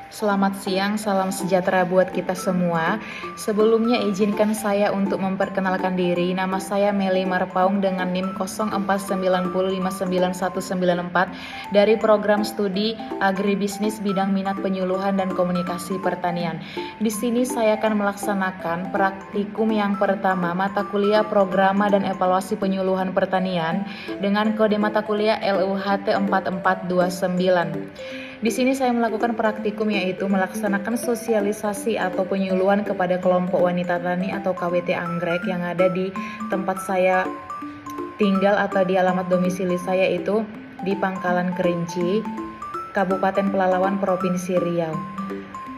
Selamat siang, salam sejahtera buat kita semua. Sebelumnya izinkan saya untuk memperkenalkan diri. Nama saya Meli Marpaung dengan NIM 0490599194 dari program studi Agribisnis bidang minat penyuluhan dan komunikasi pertanian. Di sini saya akan melaksanakan praktikum yang pertama mata kuliah programa dan evaluasi penyuluhan pertanian dengan kode mata kuliah LUHT 4429. Di sini saya melakukan praktikum yaitu melaksanakan sosialisasi atau penyuluhan kepada kelompok wanita tani atau KWT Anggrek yang ada di tempat saya tinggal atau di alamat domisili saya itu di Pangkalan Kerinci, Kabupaten Pelalawan, Provinsi Riau.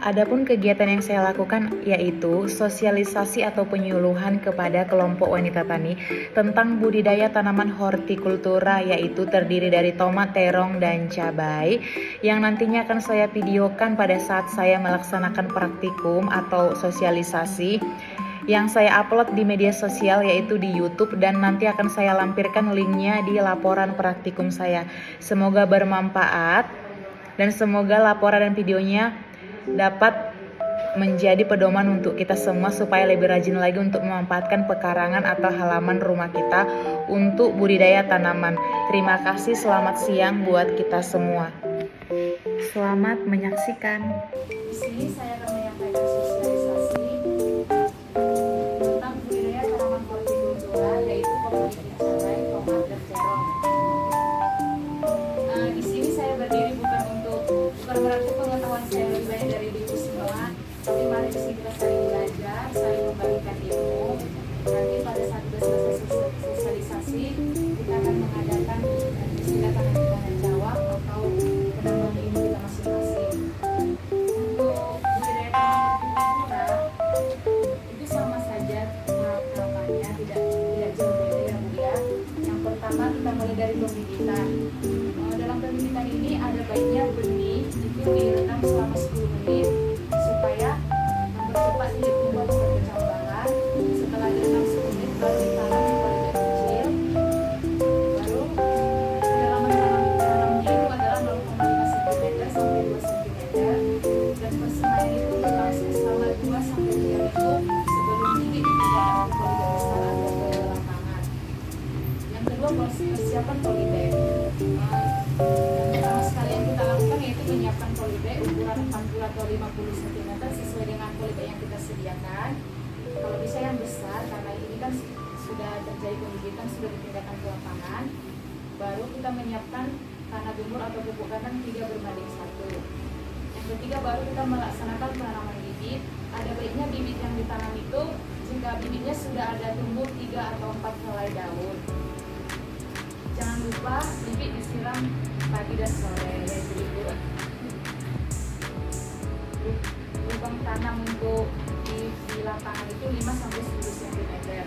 Adapun kegiatan yang saya lakukan yaitu sosialisasi atau penyuluhan kepada kelompok wanita tani tentang budidaya tanaman hortikultura yaitu terdiri dari tomat, terong, dan cabai yang nantinya akan saya videokan pada saat saya melaksanakan praktikum atau sosialisasi yang saya upload di media sosial yaitu di YouTube dan nanti akan saya lampirkan linknya di laporan praktikum saya. Semoga bermanfaat dan semoga laporan dan videonya dapat menjadi pedoman untuk kita semua supaya lebih rajin lagi untuk memanfaatkan pekarangan atau halaman rumah kita untuk budidaya tanaman. Terima kasih, selamat siang buat kita semua. Selamat menyaksikan. Di sini saya akan menyampaikan sosialisasi tentang budidaya tanaman hortikultura yaitu komoditi cabai, tomat, dan terong. Di sini saya berdiri bukan berarti pengetahuan saya lebih banyak dari ibu semua, tapi mari di sini kita saling belajar, saling membagikan ilmu. Nanti pada saat kita selesai sosialisasi, kita akan mengadakan istilah tanya jawab atau penambahan ilmu kita masing-masing. Untuk budidaya tanaman hortikultura itu sama saja tahapannya, tidak jauh berbeda Bu ya. Yang pertama kita mulai dari pembibitan. Dalam pembibitan ini ada baiknya benih itu direndam selama 10 menit supaya mempercepat dia tumbuh dan berkecambahan. Setelah direndam 10 menit baru ditanam di polimer kecil. Baru kedalaman tanamnya itu adalah 0,5 cm sampai 2 cm dan persemaian itu berlangsung selama 2 sampai 3 minggu sebelum bibit dipindahkan ke polimer besar atau ke lapangan. Yang kedua, persiapan polybag. Yang pertama sekali yang kita lakukan yaitu menyiapkan polybag ukuran 40 atau 50 cm sesuai dengan polybag yang kita sediakan. Kalau bisa yang besar karena ini kan sudah terjadi pembibitan, sudah dipindahkan ke lapangan. Baru kita menyiapkan tanah gumur atau pupuk kandang 3:1. Yang ketiga baru kita melaksanakan penanaman bibit. Ada baiknya bibit yang ditanam itu jika bibitnya sudah ada tumbuh 3 atau 4 helai daun. Jangan lupa bibit disiram pagi dan sore yaitu lubang tanam untuk di lapangan itu 5 sampai 10 cm.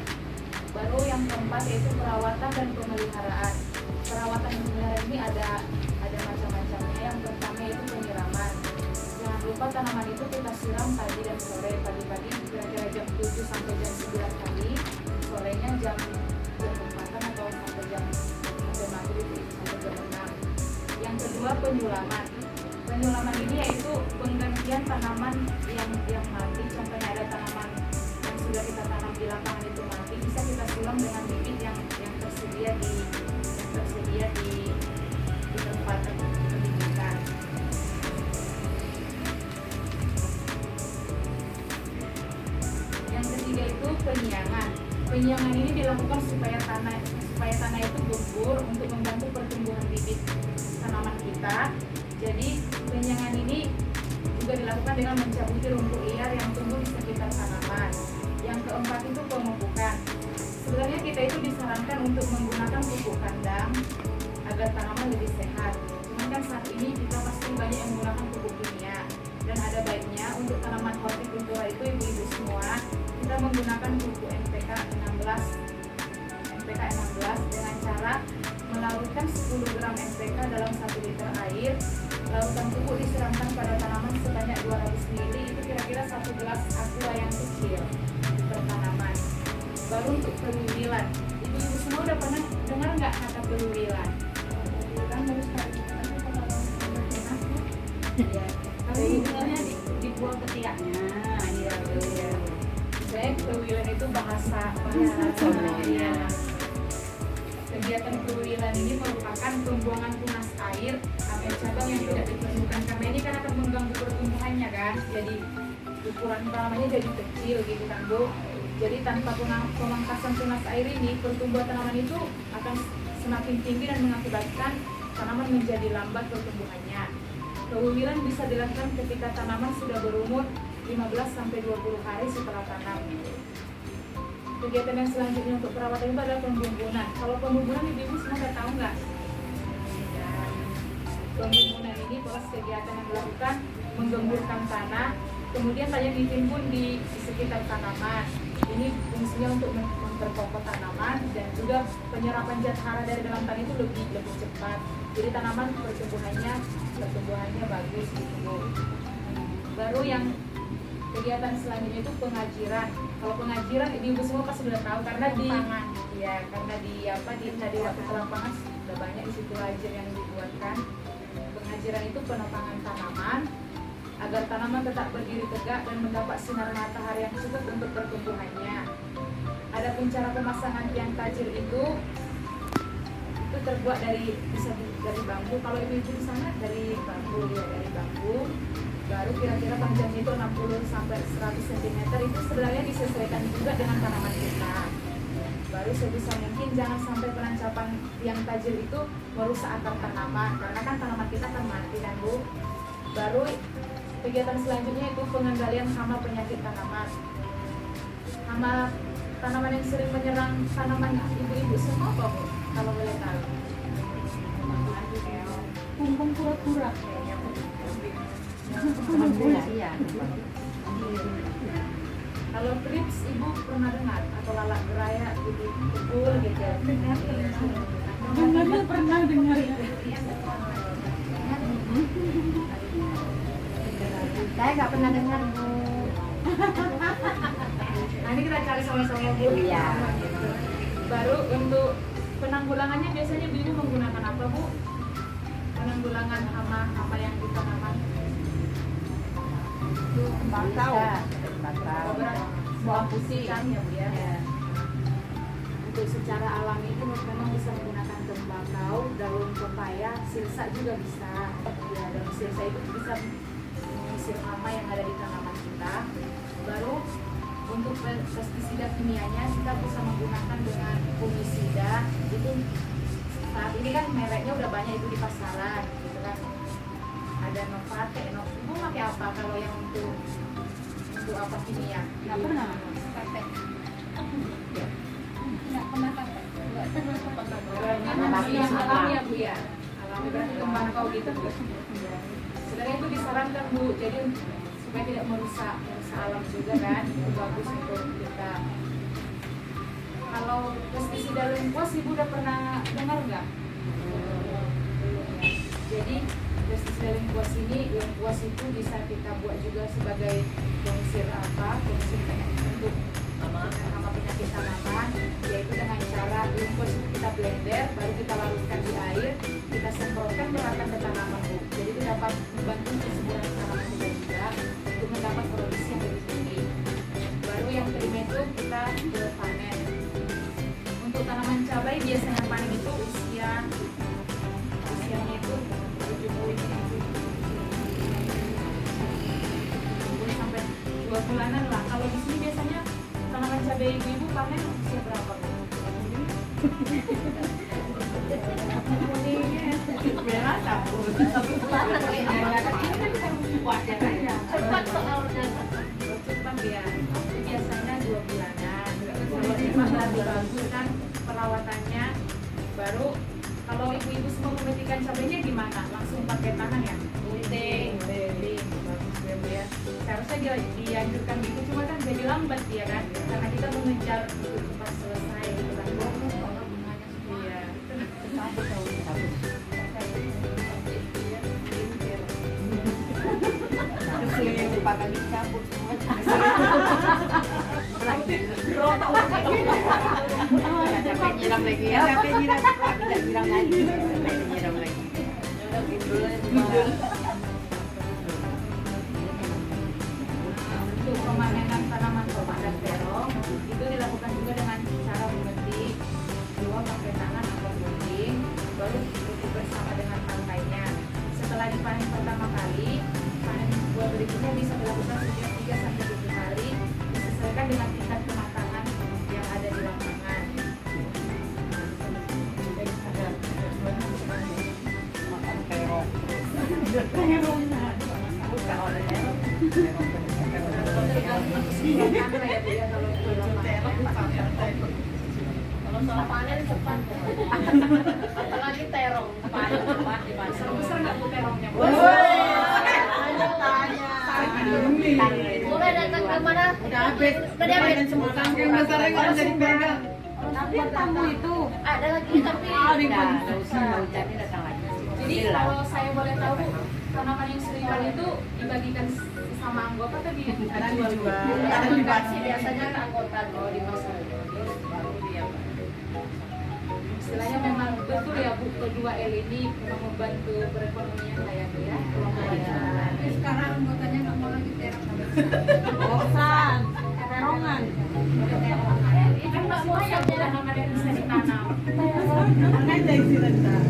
Baru yang keempat yaitu perawatan dan pemeliharaan. Perawatan dan pemeliharaan ini ada macam-macamnya. Yang pertama yaitu penyiraman. Jangan lupa tanaman itu kita siram pagi dan sore. Pagi-pagi kira-kira jam 7 sampai jam 9 kali. Sorenya jam 4 atau sampai jam maghrib sampai jam 6. Yang kedua penyulaman. Penyulaman ini yaitu penggantian tanaman yang mati. Contohnya ada tanaman yang sudah kita tanam di lapangan itu mati, bisa kita sulam dengan bibit yang tersedia di tempat pendidikan. Yang ketiga itu penyiangan. Penyiangan ini dilakukan supaya tanah itu gembur untuk membantu pertumbuhan bibit tanaman kita. Jadi penyiangan ini juga dilakukan dengan mencabuti rumput liar yang tumbuh di sekitar tanaman. Yang keempat itu pemupukan. Sebenarnya kita itu disarankan untuk menggunakan pupuk kandang agar tanaman lebih sehat. Cuman kan saat ini kita pasti banyak yang menggunakan pupuk kimia dan ada baiknya untuk tanaman hortikultura itu ibu-ibu semua kita menggunakan pupuk NPK 16 dengan cara melarutkan 10 gram NPK dalam 1 liter air. Larutan pupuk disiramkan pada tanaman sebanyak 200 ml, itu kira-kira 1 gelas aqua yang kecil per tanaman. Baru untuk pelurilan, ibu-ibu semua udah pernah dengar nggak kata pelurilan? Kan baru sekali kita kalau ya. Kalau buah ketiaknya. Iya. Saya kewilan itu bahasa Iya. Kegiatan kewilan ini merupakan pembuangan tunas air atau cabang yang tidak diperlukan karena ini kan akan mengganggu pertumbuhannya kan. Jadi ukuran tanamannya jadi kecil gitu kan Bu. Jadi tanpa pemangkasan tunas air ini pertumbuhan tanaman itu akan semakin tinggi dan mengakibatkan tanaman menjadi lambat pertumbuhannya. Kewilan bisa dilakukan ketika tanaman sudah berumur 15-20 hari setelah tanam. Kegiatan yang selanjutnya untuk perawatan itu adalah pembumbunan. Kalau pembumbunan ibu semua udah tahu nggak? Ya. Pembumbunan ini proses kegiatan yang dilakukan menggemburkan tanah, kemudian banyak ditimbun di sekitar tanaman. Ini fungsinya untuk memperkokoh tanaman dan juga penyerapan zat hara dari dalam tanah itu lebih cepat. Jadi tanaman pertumbuhannya bagus gitu Bu. Baru yang kegiatan selanjutnya itu pengajiran. Kalau pengajiran ini ibu semua pasti sudah tahu karena di tadi waktu ke lapangan sudah banyak di situ ajar yang dibuatkan. Pengajiran itu penopangan tanaman agar tanaman tetap berdiri tegak dan mendapat sinar matahari yang cukup untuk pertumbuhannya. Adapun cara pemasangan tiang tajir itu terbuat dari bambu. Kalau ibu-ibu di sana dari bambu. Baru kira-kira panjangnya itu 60-100 cm. Itu sebenarnya disesuaikan juga dengan tanaman kita. Baru sebisa mungkin jangan sampai penancapan tiang tajir itu merusak akar tanaman karena kan tanaman kita akan mati kan Bu. Baru kegiatan selanjutnya itu pengendalian hama penyakit tanaman. Hama tanaman yang sering menyerang tanaman ibu-ibu semua apa Bu? Kalau boleh tahu. Kumpung kura-kura. Kalau trips ibu pernah dengar atau lalak geraya gitu pukul gitu. Dengar pernah dengar ya. Saya nggak pernah dengar Bu. Nah ini kita cari sama-sama Bu. Iya. Baru untuk penanggulangannya biasanya ibu menggunakan apa Bu? Penanggulangan hama yang di tanaman. Tembakau. Bawang putih kan ya Bu ya. Untuk secara alami itu memang bisa menggunakan tembakau, daun pepaya, sirsa juga bisa. Ya, daun sirsa itu bisa mengusir hama yang ada di tanaman kita. Baru untuk pestisida kimianya kita bisa menggunakan dengan fungisida. Itu saat ini kan mereknya udah banyak itu di pasaran gitu kan. Ada Novate, ibu pakai apa kalau yang untuk apa kimia? Nggak pernah pakai. Nggak pernah pakai. Alami ya Bu ya. Alami berarti tembakau gitu Bu. Sebenarnya itu disarankan Bu. Jadi supaya tidak merusak alam juga kan. Itu bagus untuk kita. Kalau pestisida lengkuas ibu udah pernah dengar nggak? Jadi pestisida lengkuas itu bisa kita buat juga sebagai pengusir penyakit untuk hama penyakit tanaman, yaitu dengan cara lengkuas kita blender, baru kita larutkan di air, kita semprotkan merata ke tanaman Bu. Jadi itu dapat membantu kesuburan tanaman kita juga untuk mendapat produksi yang lebih tinggi. Baru yang kelima itu kita panen. Untuk tanaman cabai biasanya panen itu usianya itu 70 sampai 2 bulanan lah. Kalau di sini biasanya tanaman cabai ibu panen usia berapa Bu? Cepat ya. Biasanya 2 bulanan. Kalau memang lebih bagus kan perawatannya. Baru kalau ibu-ibu semua memetikan cabainya gimana? Langsung pakai tangan ya? Gunting. Bagus ya Bu ya. Seharusnya dianjurkan gitu, cuma kan jadi lambat dia kan, karena kita mengejar untuk cepat selesai gitu kan. Iya. Yang dipakai dicampur semua. Capek nyiram lagi ya. Capek nyiram. Tidak nyiram lagi. Capek nyiram lagi. Tergantung kesulitan lah ya Bu ya kalau di lapangan. Kalau soal panen cepat. Apalagi terong, panen cepat dibanding. Besar nggak Bu terongnya Bu? Boleh datang ke mana? Udah habis. Panen semua kangkung besarnya nggak jadi pegang. Tapi tamu itu ada lagi tapi udah usah hujannya datang lagi. Jadi kalau saya boleh tahu Bu, tanaman yang seriban itu dibagikan sama anggota atau dijual? Kadang dibagi biasanya ke anggota loh di pasar baru dia. Istilahnya memang betul ya Bu, kedua L ini memang membantu perekonomian lah ya Bu ya. Sekarang anggotanya nggak mau lagi terong. Bosan, terongan. Kan nggak semua yang tanaman yang bisa ditanam. Karena ada isi rendah.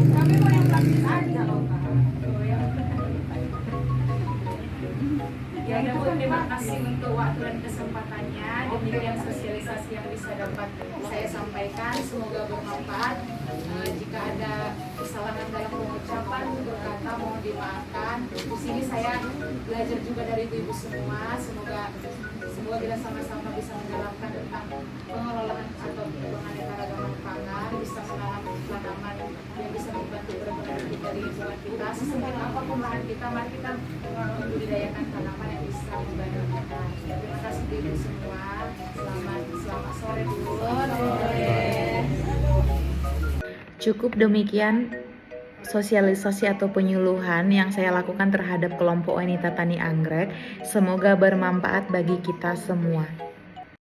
Kami mau yang praktis aja loh Kak. Ya udah Bu, terima kasih untuk waktu dan kesempatannya. Demikian sosialisasi yang bisa dapat saya sampaikan. Semoga bermanfaat. Jika ada kesalahan dalam pengucapan, berkata mohon dimaafkan. Di sini saya belajar juga dari ibu-ibu semua. Semoga kita sama-sama bisa menjalankan tentang pengelolaan atau penganeka-ragaman pangan, bisa menanam tanaman yang bisa membantu perekonomian kita di lingkungan kita. Sesempit apapun lahan kita, mari kita membudidayakan tanaman yang bisa membantu kita. Terima kasih ibu semua. Selamat sore dulu. Cukup demikian sosialisasi atau penyuluhan yang saya lakukan terhadap kelompok wanita tani anggrek. Semoga bermanfaat bagi kita semua.